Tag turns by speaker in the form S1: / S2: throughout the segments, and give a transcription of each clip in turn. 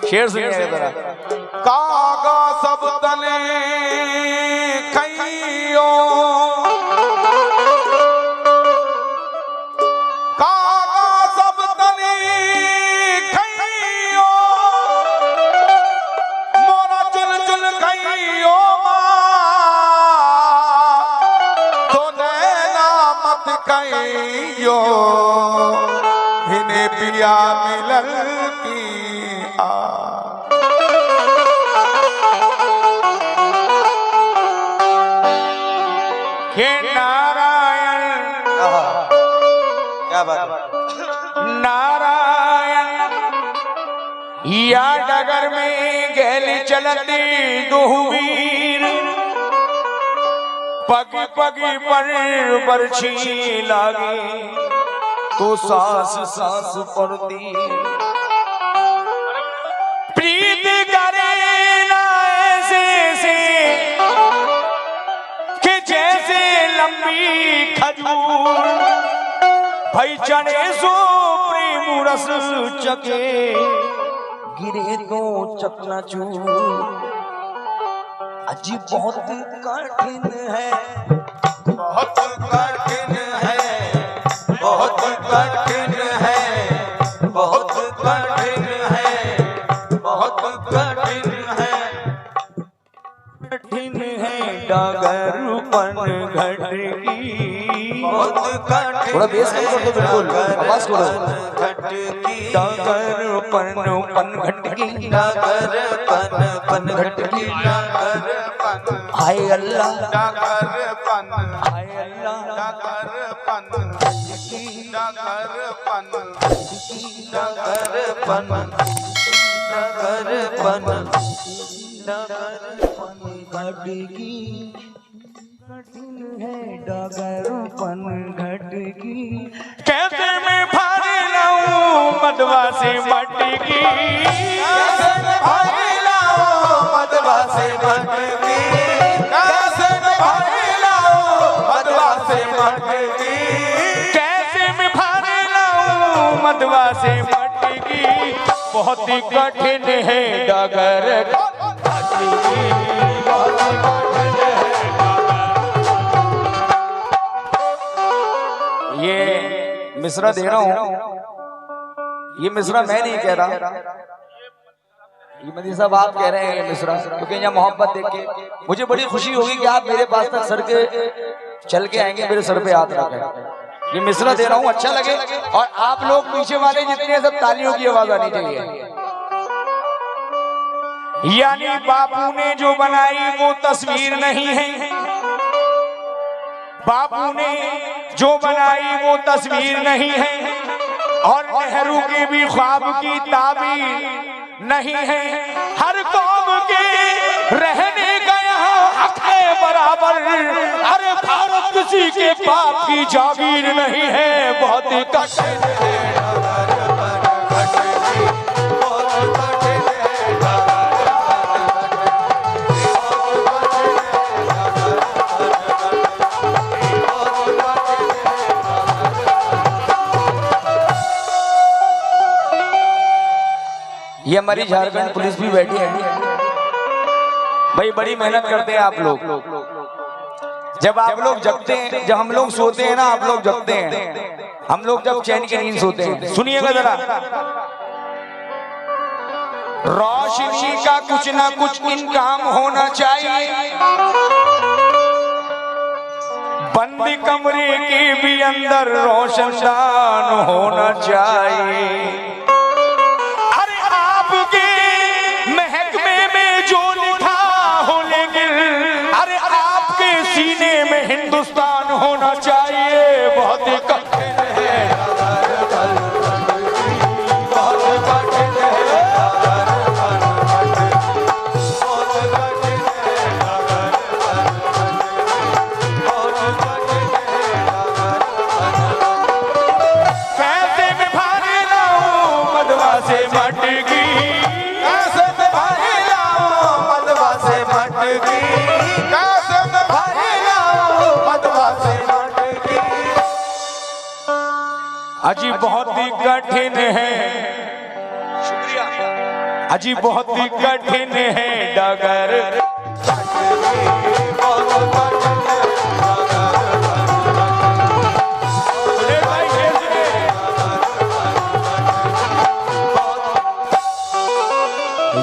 S1: शेर सुनिएगा जरा।
S2: कागा सब तने खइयो, कागा सब तने खइयो, मोरा चुन चुन खइयो तो नैना मत खइयो, हिने पिया मिलल की
S1: हे नारायण,
S3: क्या बात है?
S1: नारायण या डगर में गैली चलती दुहवीर, पग पग पर बरछी लागी तो सांस सांस पड़ती, प्रीत करे ना ऐसे से कि जैसे लंबी खजूर, भाई चढ़े सो प्रेम रस चके गिरे तो चकनाचूर। अजी बहुत कठिन है,
S2: बहुत कठिन है, बहुत कठिन है, बहुत कठिन है, बहुत कठिन है,
S1: कठिन है डागरपन घटकी।
S2: बहुत कठिन।
S1: थोड़ा बेस कम कर दो, बिल्कुल आवाज खोलो।
S2: घटकी
S1: डागरपन घटकी,
S2: डागरपन घटकी, डागरपन,
S1: हाय अल्लाह,
S2: डागरपन,
S1: हाय अल्लाह,
S2: डागरपन, डागरपन, डागरपन, डागरपन,
S1: घटकी, कठिन है डागरपन घटकी। कैसे मैं भाग लाऊं मदवा से मटकी,
S2: कैसे मैं भाग लाऊं मदवा से मटकी, कैसे मैं भाग लाऊं मदवा से मटकी,
S1: कैसे मैं भाग लाऊं मदवा से मटकी। बहुत ही कठिन है डागर घटकी, बहुत ही कठिन है। ये मिश्रा दे रहा हूं, ये मिश्रा मैं नहीं कह रहा, ये मदनी साहब आप कह रहे हैं ये मिश्रा, क्योंकि यहाँ मोहब्बत देख के मुझे बड़ी खुशी होगी कि आप मेरे पास तक सर के चल के आएंगे, मेरे सर पे हाथ रखें। ये मिश्रा दे रहा हूँ, अच्छा लगे, और आप लोग पीछे वाले जितने सब तालियों की आवाज आनी चाहिए। यानी बापू ने जो बनाई वो तस्वीर नहीं है, बापू ने जो बनाई वो तस्वीर नहीं है, और नेहरू के भी ख्वाब की ताबीर नहीं है। हर कौम के रहने का यहाँ हक है बराबर, अरे भारत किसी के बाप की जागीर नहीं है। बहुत ही कठिन है, ये हमारी झारखंड पुलिस भी बैठी है भाई, बड़ी मेहनत करते हैं आप लोग। जब आप लोग जगते हैं, जब हम लोग सोते हैं ना, आप लोग जगते हैं, हम लोग जब चैन की नींद सोते हैं। सुनिएगा जरा, रोशनी का कुछ ना कुछ इंतजाम होना चाहिए, बंद कमरे के भी अंदर रोशनदान होना चाहिए। सीने में हिंदुस्तान होना चाहिए। बहुत ही कठिन है, बहुत कठिन है, कैसे में भाग लाऊं मदवा से मटकी,
S2: कैसे मैं भाग लाऊं मदवा से मटकी, कैसे मैं भाग लाऊं मदवा से मटकी।
S1: अजी बहुत ही कठिन है, शुक्रिया, अजी बहुत ही कठिन है डगर।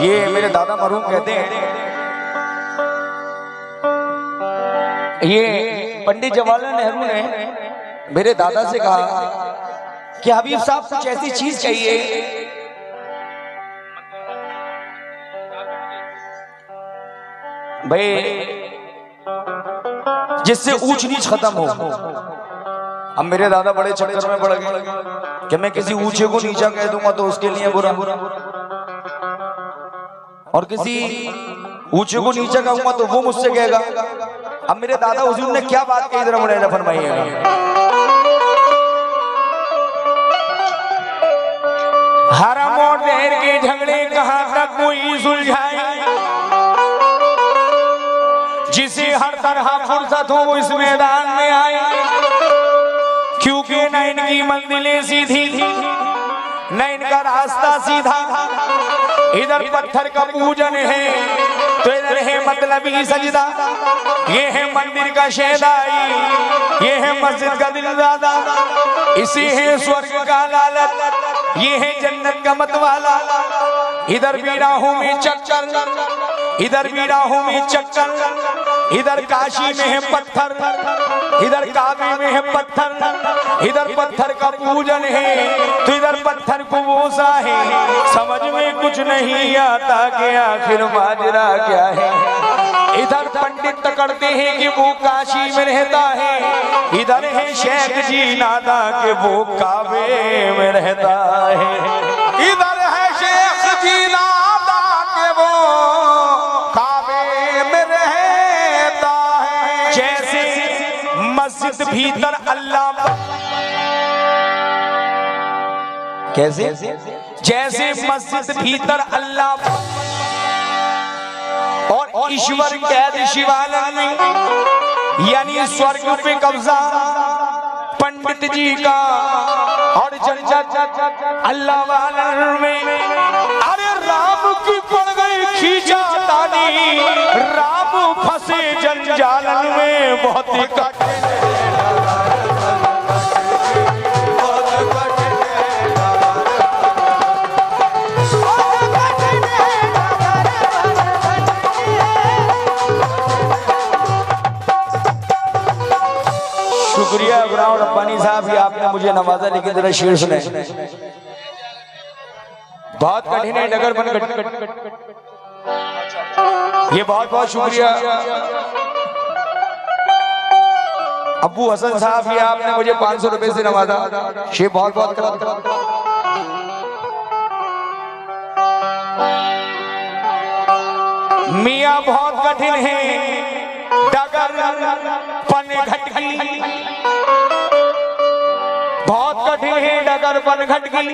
S1: ये मेरे दादा मरहूम कहते हैं, ये पंडित जवाहरलाल नेहरू ने मेरे दादा से कहा कि हबीब साहब कुछ ऐसी चीज चाहिए भाई जिससे ऊंच नीच खत्म हो। अब मेरे दादा बड़े चक्कर में पड़ गए कि मैं किसी ऊंचे को नीचा कह दूंगा तो उसके लिए बुरा, और किसी ऊंचे को नीचा कहूंगा तो वो मुझसे कहेगा। अब मेरे दादा हुजूर ने क्या बात कही, जरा मुझे फरमाइएगा। हरम और देर के झगड़े कहां तक कोई सुलझाए, जिसे हर तरह फुर्सत हो वो इस मैदान में आए, क्योंकि न इनकी मंजिलें सीधी न इनका रास्ता सीधा। इधर पत्थर का पूजन है तो इधर है मतलबी सजदा, ये है मंदिर का शहदाई, ये है मस्जिद का दिलदादा, इसी है स्वर्ग का लालच, ये है जन्नत का मतवाला। इधर भी राहों में चक्कर, इधर भी राहों में चक्कर, इधर काशी में है पत्थर, इधर काबे में है पत्थर, इधर पत्थर का पूजन है तो इधर पत्थर को बोसा है। समझ में कुछ नहीं आता कि आखिर माजरा क्या है। इधर पंडित करते हैं कि वो काशी में रहता है, इधर है शेख जी नादा कि वो काबे में रहता है।
S2: इधर है शेख जी नादा के वो काबे में रहता है।
S1: जैसे मस्जिद भीतर अल्लाह, कैसे जैसे मस्जिद भीतर अल्लाह और ईश्वर कैद शिवालय में, यानी स्वर्ग पे कब्जा पंडित जी का और जन्नत अल्लाह वाला में। अरे राम की पड़ गई खींचा तानी, राम फंसे जंजालन में। बहुत ही कठिन शुक्रिया इब्राहिम रब्बानी साहब, ये आपने मुझे नवाजा, लेकिन जरा शेर सुने। बहुत कठिन है डगर बन, ये बहुत बहुत शुक्रिया अब्बू हसन साहब, ये आपने मुझे 500 रुपए से नवाजा, ये बहुत बहुत। मियाँ बहुत कठिन है डगर पन घटकी, बहुत कठिन है डगर पन घटकी,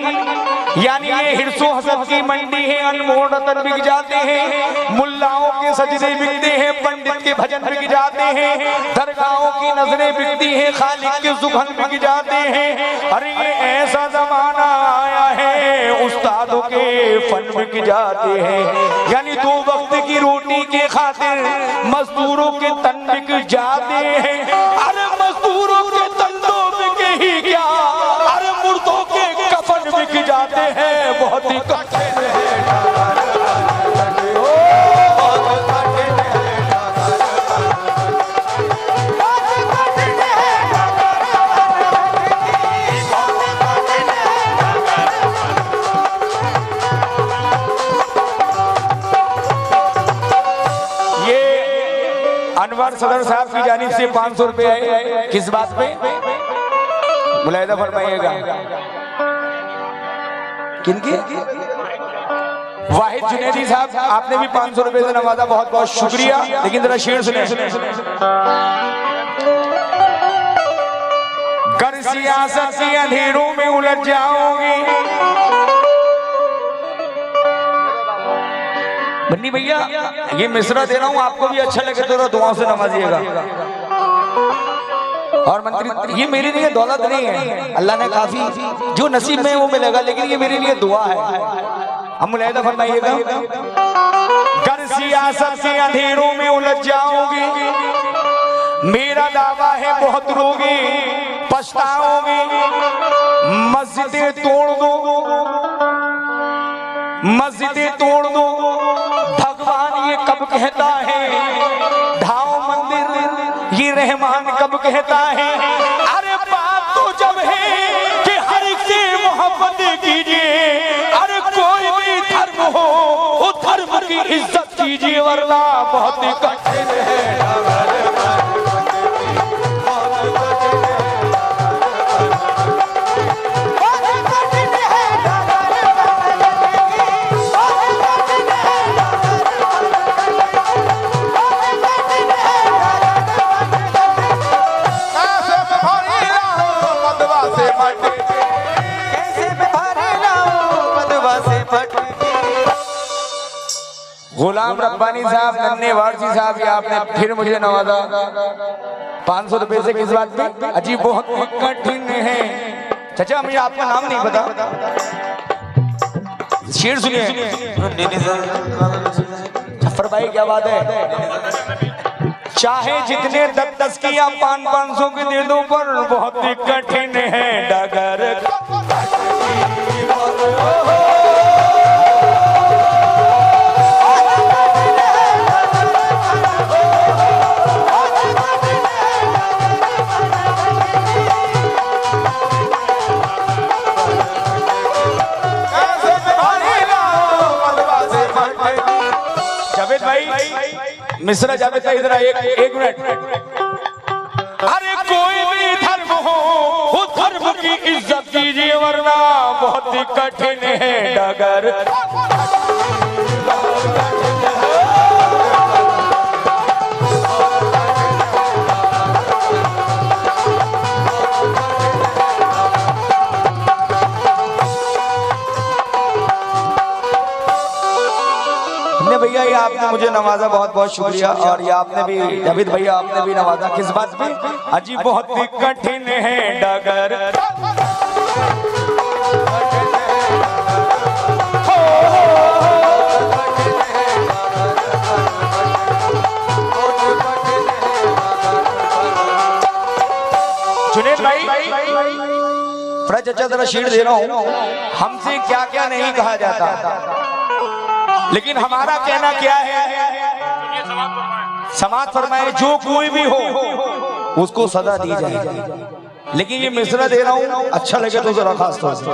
S1: यानी ये हिरसो हसद की मंडी है। अनमोल रतन बिक जाते हैं, मुल्लाओं के सजदे बिकते हैं, पंडित के भजन बिक जाते हैं, दरगाहों की नजरें बिकती हैं, खालिक के सुगंध बिक जाते हैं। अरे ये ऐसा जमाना आया है उस्तादों के फन बिक जाते हैं, यानी 2 वक्त की रोटी के खातिर मजदूरों के तन बिक जाते हैं। अरे मजदूरों के तंदों बिके ही क्या, अरे मुर्दों के कफन बिक जाते हैं। बहुत ही कठिन है। अनवर सदर साहब की जानिब से 500 रुपए आए। किस बात पे मुलाहिदा फरमाइएगा। किनकी? वाहिद जुनैदी साहब, आपने भी 500 रुपए से नवाजा, बहुत बहुत शुक्रिया। लेकिन जरा शेर सुने। कर सियासत के अंधेरों में उलझ जाओगे, बन्नी भैया ये मिसरा दे रहा हूँ, आपको भी अच्छा लगे तो दुआओं से नवाजिएगा। और मंत्री, ये मेरे लिए दौलत नहीं है, अल्लाह ने काफी जो नसीब में वो मिलेगा, लेकिन ये मेरे लिए दुआ है। हम मुलाहिदा फरमाइएगा। घर सियासत के अंधेरों में उलझ जाओगे, मेरा दावा है बहुत रोगे, पछताओगे। मस्जिदें तोड़ दो, मस्जिदें तोड़ दो, भगवान ये कब कहता है? ढाओ मंदिर ये रहमान कब कहता है? अरे बात तो जब है कि हर एक से मोहब्बत कीजिए, अरे कोई भी धर्म हो उस धर्म की इज्जत कीजिए, वरना बहुत कठिन है। गुलाम रब्बानी साहब, नन्हे वारसी साहब, ये आपने फिर मुझे नवाजा 500 रुपए से। किस बात पे? अजी बहुत कठिन है। चाचा मुझे आपका नाम नहीं पता, शेर सुनिए। जफर भाई क्या बात है? चाहे जितने 10-10 की या 500 के दे दो, पर बहुत कठिन है डगर। मिश्रा जावेद भाई इधर एक मिनट। अरे कोई भी धर्म हो उस धर्म की इज्जत कीजिए, वरना बहुत ही कठिन है डगर। भैया ये आपने मुझे नवाजा, बहुत बहुत शुक्रिया। और ये आपने भी, जावेद भैया आपने भी नवाजा। किस बात पे? अजी बहुत ही कठिन है डगर। जुनेद भाई चचा जरा शीट दे रहा हूँ। हमसे क्या क्या नहीं कहा जाता, लेकिन हमारा कहना क्या है? समाज फरमाए जो कोई भी हो उसको सजा दी जाए। लेकिन ये मिसरा दे रहा हूं, अच्छा लगे तो जरा खास तौर से।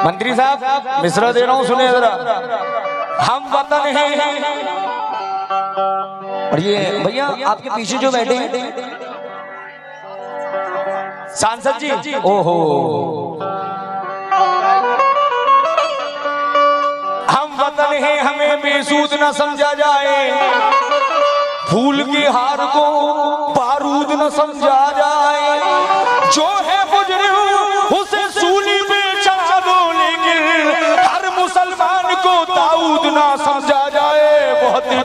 S1: मंत्री साहब मिसरा दे रहा हूं, सुने जरा। हम वतन हैं, और ये भैया आपके पीछे जो बैठे हैं सांसद जी, ओहो, वतन है हमें बेसूद न समझा जाए, फूल के हार को बारूद न समझा जाए। जो है मुजरिम उसे सूली पे चढ़ा दो, लेकिन हर मुसलमान को दाऊद ना समझा जाए। बहुत ही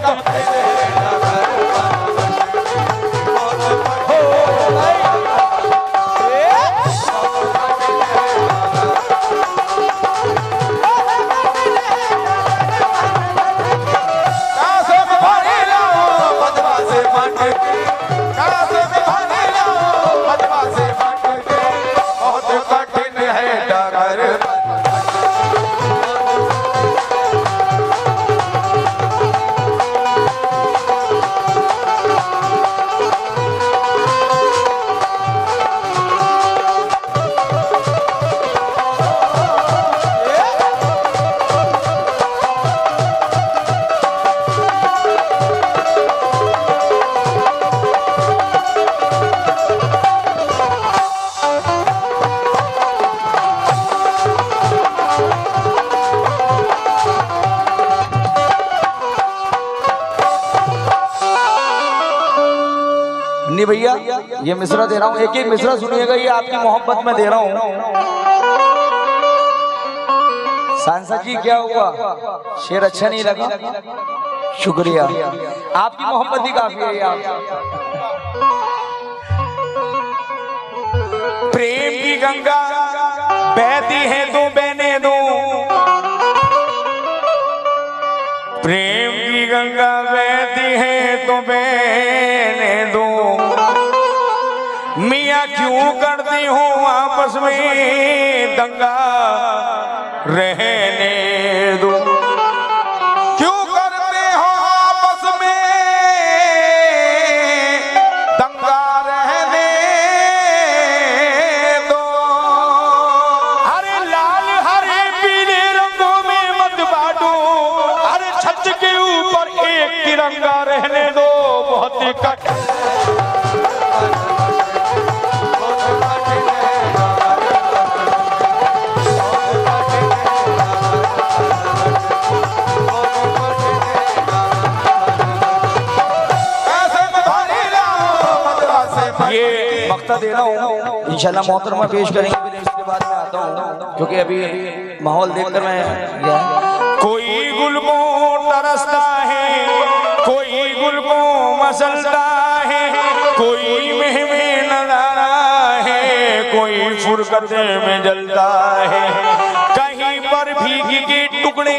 S1: भैया ये मिसरा दे रहा हूँ, एक एक मिसरा सुनिएगा, ये आपकी मोहब्बत में दे रहा हूँ। सांसद जी क्या हुआ, शेर अच्छा नहीं लगा? शुक्रिया, आपकी मोहब्बत ही काफी है। प्रेम की गंगा बहती है तो बहने दो, गंगा बहती है तो बहने दो, मियाँ क्यों करती हो आपस में दंगा, रहने दो।
S2: क्यों करते हो आपस में दंगा, रहने दो।
S1: अरे लाल हरे पीले रंगों में मत बांटो, अरे छत के ऊपर एक तिरंगा रहने दो। बहुत ही कठिन ये मक्ता दे रहा हूँ, इंशाल्लाह मोहतरमा पेश करेंगे, इसके बाद में आता हूँ क्योंकि अभी माहौल देखकर मैं कोई गुल को तरसता है, कोई गुल को मसलता है, कोई महमे नजारा है, कोई फुरकत में जलता है। कहीं पर भीगी के टुकड़े,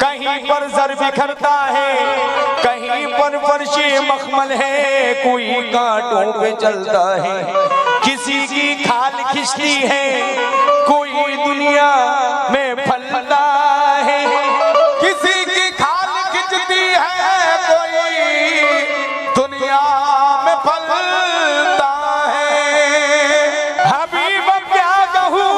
S1: कहीं पर जर बिखरता है, कहीं पर फर्शे मखमल है, कोई कांटों पे चलता है। किसी की खाल खिंचती है, कोई दुनिया में फलता है।
S2: किसी की खाल खिंचती है, कोई दुनिया में फलता है।
S1: हबीब क्या कहूँ,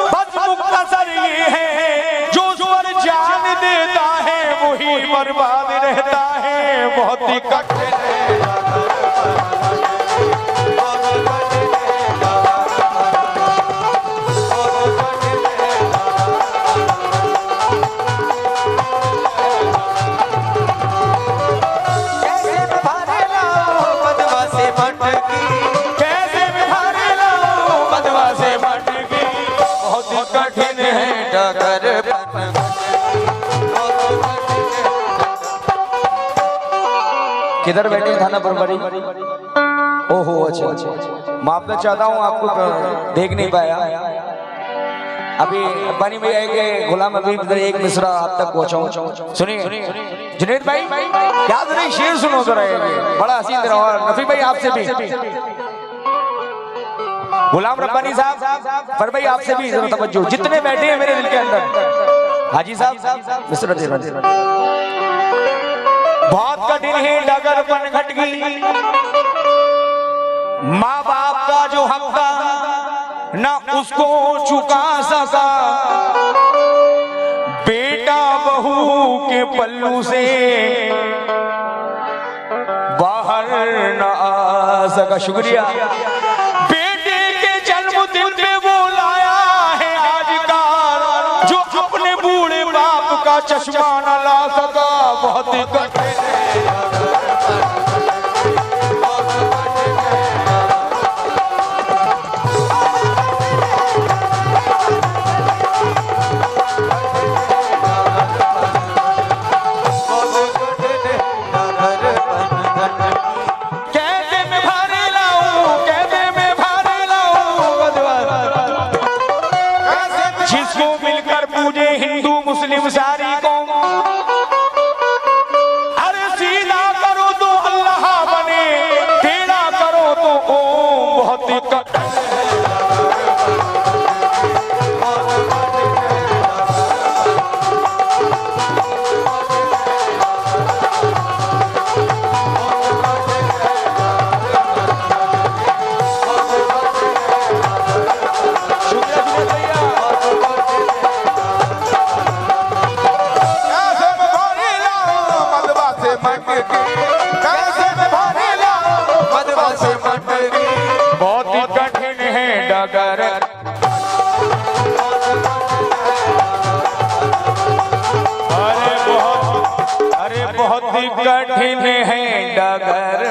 S1: बस मुख्तसर ये है, जो पर जान देता है वही बर्बाद रहता है। बहुत ही कठिन किधर बैठे थाना प्रभारी? ओहो अच्छा, माफी चाहता हूँ, आपको देख नहीं पाया। अभी अब्बानी भैया के गुलाम अभी एक मिसरा आप तक पहुँचाऊँ। सुनिए जुनेद भाई, याद नहीं शेर सुनो जरा, बड़ा हसीन रहा। और नफी भाई आपसे भी, गुलाम रब्बानी साहब, पर भाई आपसे भी जरा तवज्जो, जितने बैठे हैं मेरे दिल के अंदर। हाजी साहब मिसरा दे रहा। बहुत कठिन है डगर पन घट गई, माँ बाप का जो हक था न उसको चुका सका, बेटा बहू के पल्लू से बाहर न आ सका। शुक्रिया। बेटे के जन्मदिन पे वो लाया है आज का, जो अपने बूढ़े बाप का चश्मा न ला सका। बहुत ही कठिन मुस्लिम सारी कौम, अरे सीधा करो तो अल्लाह बने, टेढ़ा करो तो ओम। बहुत ही कठिन है डगर, अरे बहुत ही कठिन है डगर।